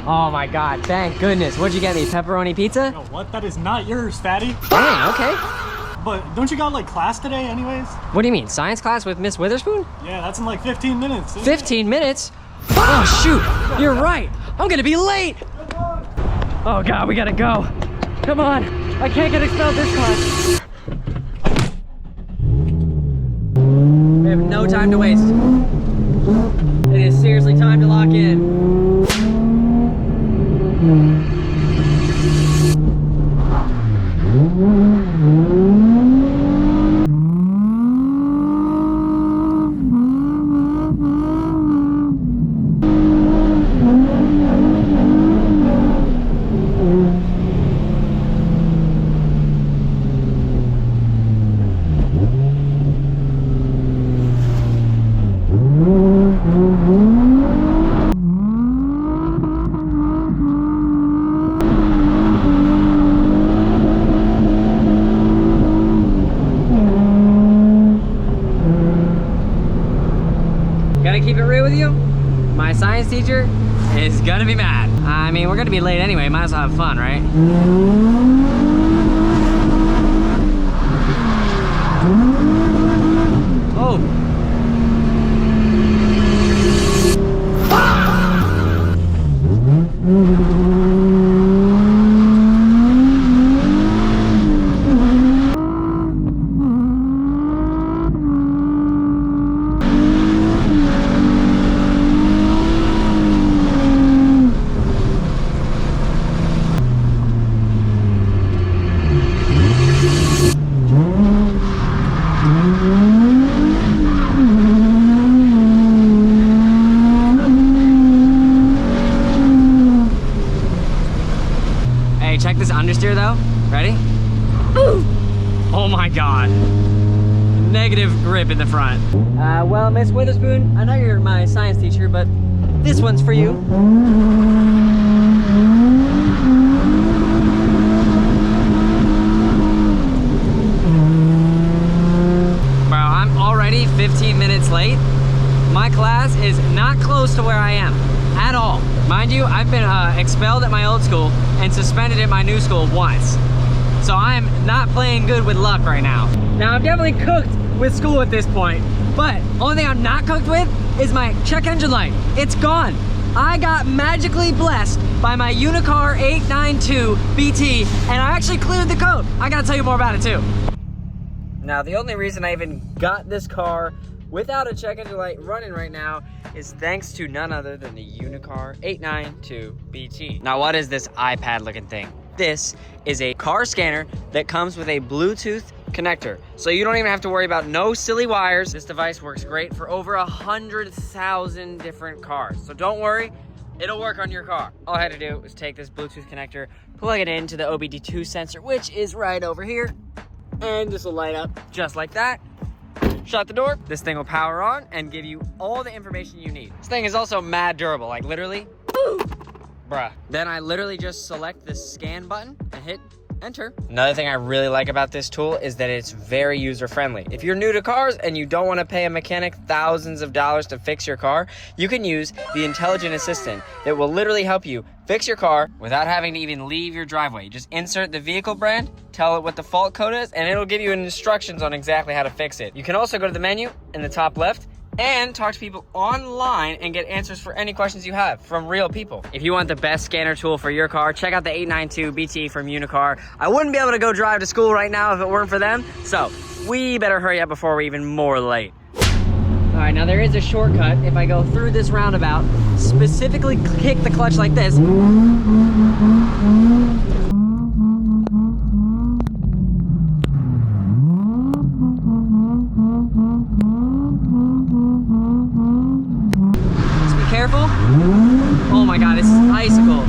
Oh my God, thank goodness. What'd you get me, pepperoni pizza? Yo, what? That is not yours, fatty. Dang, okay. But don't you got like class today anyways? What do you mean, science class with Miss Witherspoon? Yeah, that's in like 15 minutes. 15 minutes? Oh shoot, you're right. I'm gonna be late. Oh God, we gotta go. Come on, I can't get expelled this class. We have no time to waste. It is seriously time to lock in. Gotta keep it real with you, my science teacher is gonna be mad. I mean, we're gonna be late anyway, might as well have fun, right? Oh. Check this understeer though. Ready? Ooh. Oh my God. Negative grip in the front. Well, Miss Witherspoon, I know you're my science teacher, but this one's for you. Bro, I'm already 15 minutes late. My class is not close to where I am at all. Mind you, I've been expelled at my old school and suspended at my new school once. So I'm not playing good with luck right now. Now I'm definitely cooked with school at this point, but only thing I'm not cooked with is my check engine light. It's gone. I got magically blessed by my Unicar 892 BT and I actually cleared the code. I gotta tell you more about it too. Now the only reason I even got this car without a check engine light running right now is thanks to none other than the Unicar 892 BT. Now what is this iPad looking thing? This is a car scanner that comes with a Bluetooth connector. So you don't even have to worry about no silly wires. This device works great for over 100,000 different cars. So don't worry, it'll work on your car. All I had to do was take this Bluetooth connector, plug it into the OBD2 sensor, which is right over here, and this will light up just like that. Shut the door, this thing will power on and give you all the information you need. This thing is also mad durable, like literally, bruh. Then I literally just select the scan button and hit enter. Another thing I really like about this tool is that it's very user-friendly. If you're new to cars and you don't want to pay a mechanic thousands of dollars to fix your car, you can use the intelligent assistant that will literally help you fix your car without having to even leave your driveway. You just insert the vehicle brand, tell it what the fault code is, and it'll give you instructions on exactly how to fix it. You can also go to the menu in the top left and talk to people online and get answers for any questions you have from real people. If you want the best scanner tool for your car, check out the 892 BT from Unicar. I wouldn't be able to go drive to school right now if it weren't for them, so we better hurry up before we're even more late. All right, now there is a shortcut. If I go through this roundabout, specifically kick the clutch like this, careful. Oh my God, this is icicle.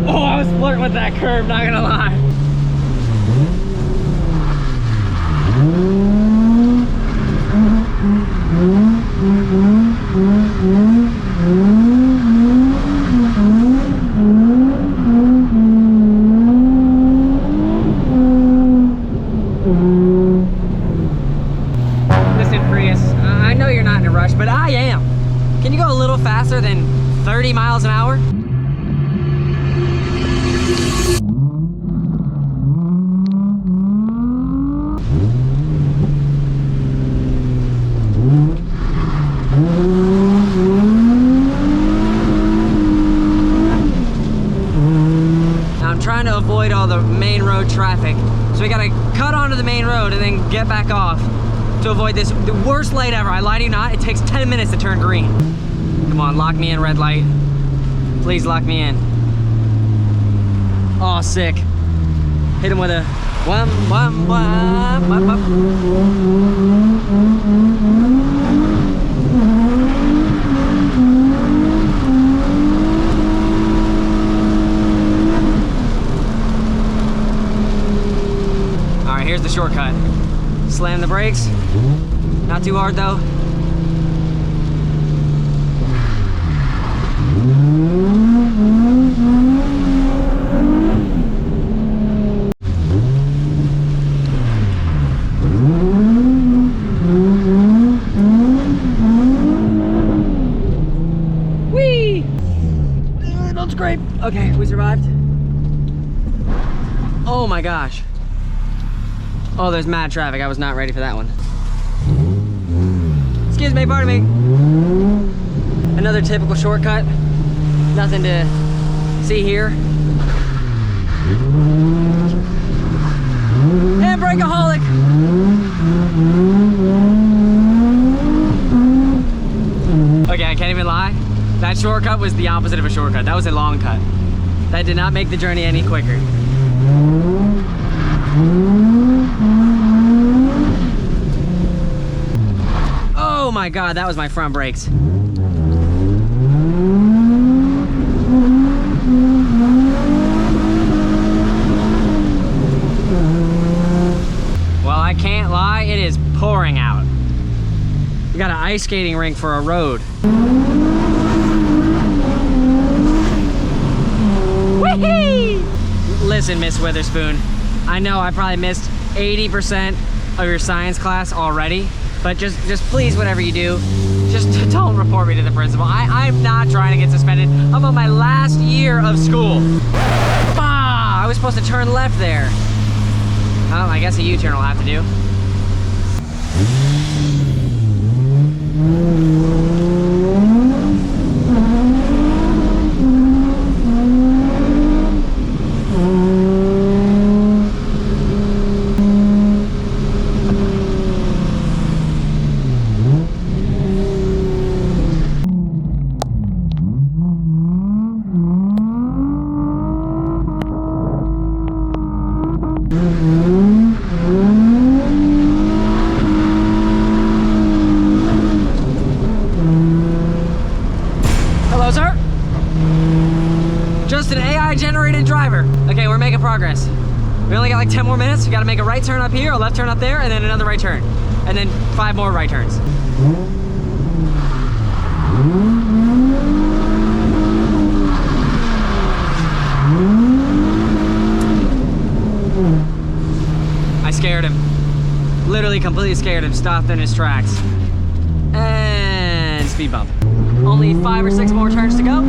Oh, I was flirting with that curve, not gonna lie. rush, but I am. Can you go a little faster than 30 miles an hour? Now I'm trying to avoid all the main road traffic, so we gotta cut onto the main road and then get back off to avoid this, the worst light ever. I lie to you not, it takes 10 minutes to turn green. Come on, lock me in, red light. Please lock me in. Oh, sick. Hit him with a wham, wham, wham, wham, wham. All right, here's the shortcut. Slam the brakes. Not too hard though. Whee! Don't scrape. Okay, we survived. Oh my gosh. Oh, there's mad traffic. I was not ready for that one. Excuse me, pardon me. Another typical shortcut. Nothing to see here. And breakaholic. Okay, I can't even lie. That shortcut was the opposite of a shortcut. That was a long cut. That did not make the journey any quicker. Oh my God, that was my front brakes. Well, I can't lie, it is pouring out. We got an ice skating rink for a road. Whee! Listen, Miss Witherspoon, I know I probably missed 80% of your science class already, but just please, whatever you do, just don't report me to the principal. I'm not trying to get suspended. I'm on my last year of school. Ah, I was supposed to turn left there. Oh, I guess a U-turn will have to do. Hello, sir. Just an AI-generated driver. Okay, we're making progress. We only got like 10 more minutes. We gotta make a right turn up here, a left turn up there, and then another right turn. And then 5 more right turns. I scared him. Literally completely scared him. Stopped in his tracks. And speed bump. Only 5 or 6 more turns to go.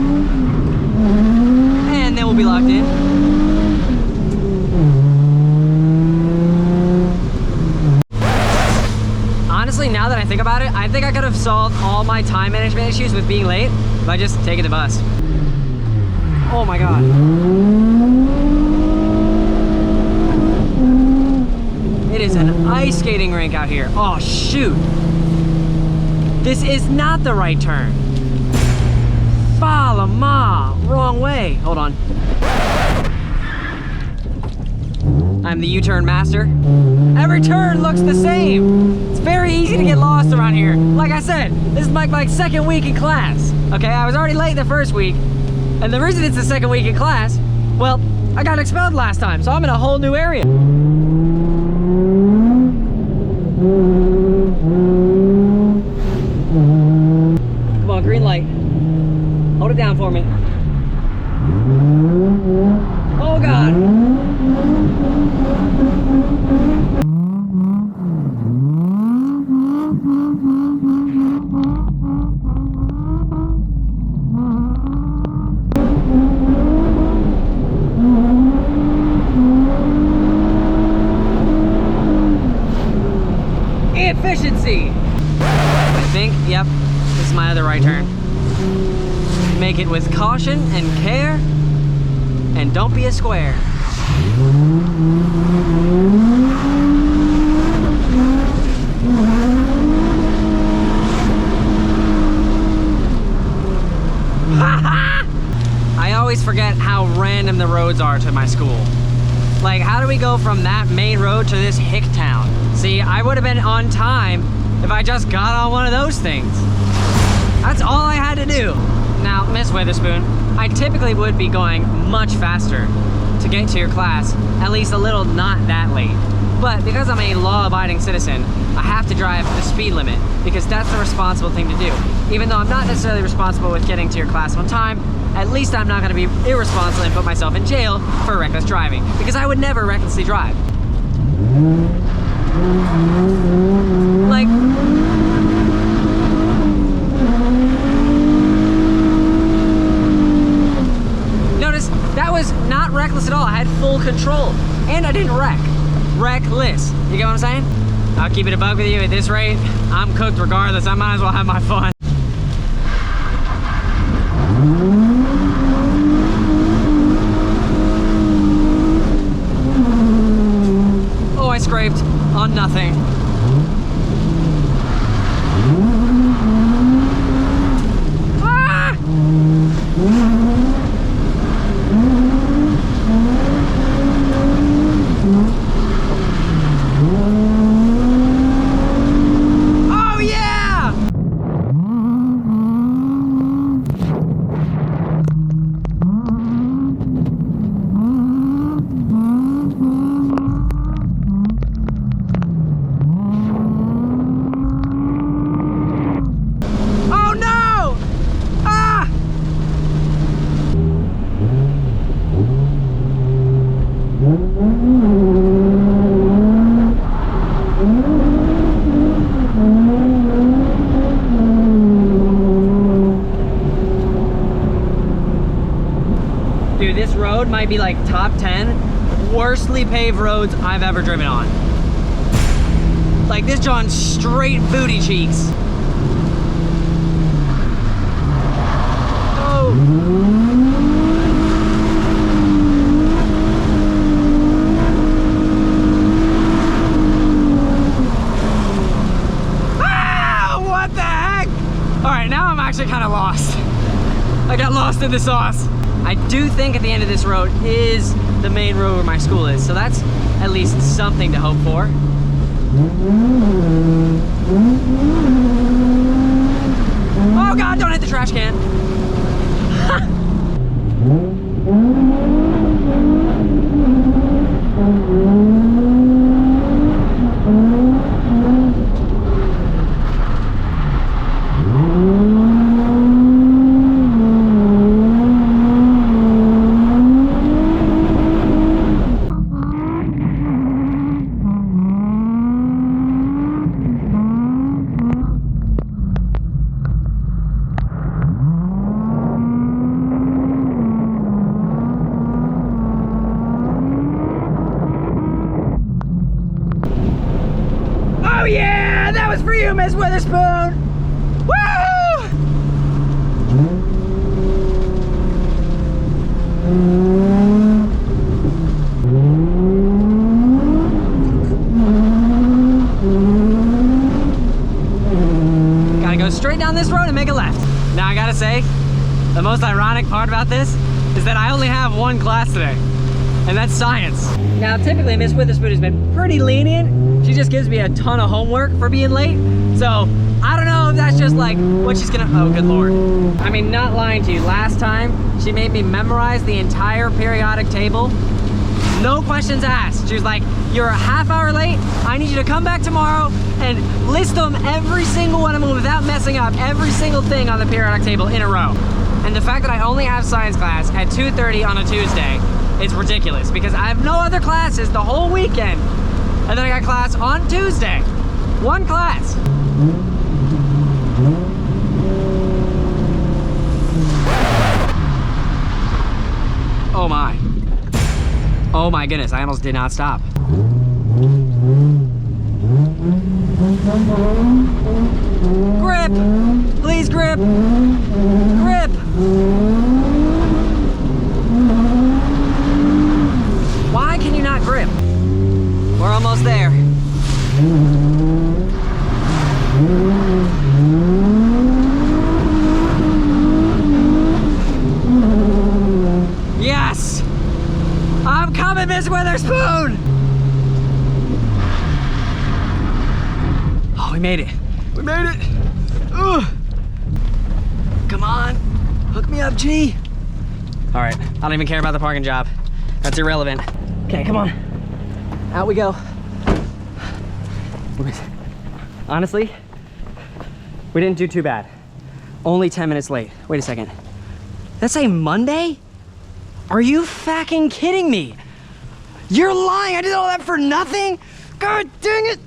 And then we'll be locked in. Honestly, now that I think about it, I think I could have solved all my time management issues with being late by just taking the bus. Oh my God. It is an ice skating rink out here. Oh shoot. This is not the right turn. Follow ma, wrong way. Hold on. I'm the U-turn master. Every turn looks the same. It's very easy to get lost around here. Like I said, this is my second week in class. Okay, I was already late the first week. And the reason it's the second week in class, well, I got expelled last time, so I'm in a whole new area. Come on, green light. Hold it down for me. Oh God. efficiency. I think, yep, this is my other right turn. Make it with caution and care, and don't be a square. I always forget how random the roads are to my school. Like, how do we go from that main road to this hick town? See, I would have been on time if I just got on one of those things. That's all I had to do. Now, Miss Witherspoon, I typically would be going much faster to get to your class, at least a little not that late. But because I'm a law-abiding citizen, I have to drive the speed limit because that's the responsible thing to do. Even though I'm not necessarily responsible with getting to your class on time, at least I'm not gonna be irresponsible and put myself in jail for reckless driving, because I would never recklessly drive. Like, notice, that was not reckless at all. I had full control, and I didn't wreck. Reckless. You get what I'm saying? I'll keep it a buck with you. At this rate, I'm cooked regardless. I might as well have my fun. Oh, I scraped on nothing. Ah! Oh yeah! Oh no! Ah! Dude, this road might be like top 10 worstly paved roads I've ever driven on. Like, this John's straight booty cheeks. Oh. Ah, what the heck? All right, now I'm actually kind of lost. I got lost in the sauce. I do think at the end of this road is the main road where my school is, so that's at least something to hope for. Oh God, don't hit the trash can. Oh yeah, that was for you, Miss Witherspoon. Woo! Gotta go straight down this road and make a left. Now I gotta say, the most ironic part about this is that I only have one class today, and that's science. Now typically Miss Witherspoon has been pretty lenient. She just gives me a ton of homework for being late. So I don't know if that's just like what she's gonna, oh good Lord. I mean, not lying to you, last time she made me memorize the entire periodic table. No questions asked. She was like, you're a half hour late. I need you to come back tomorrow and list them every single one of them without messing up every single thing on the periodic table in a row. And the fact that I only have science class at 2:30 on a Tuesday is ridiculous because I have no other classes the whole weekend. And then I got class on Tuesday. One class. Oh my. Oh my goodness, I almost did not stop. Grip! Please grip! Grip! Why can you not grip? We're almost there. Yes! I'm coming, Miss Witherspoon! Oh, we made it. We made it. Ugh. Come on. Hook me up, G. All right, I don't even care about the parking job. That's irrelevant. Okay, come on. Out we go. Honestly, we didn't do too bad. Only 10 minutes late. Wait a second. That's a Monday? Are you fucking kidding me? You're lying. I did all that for nothing? God dang it.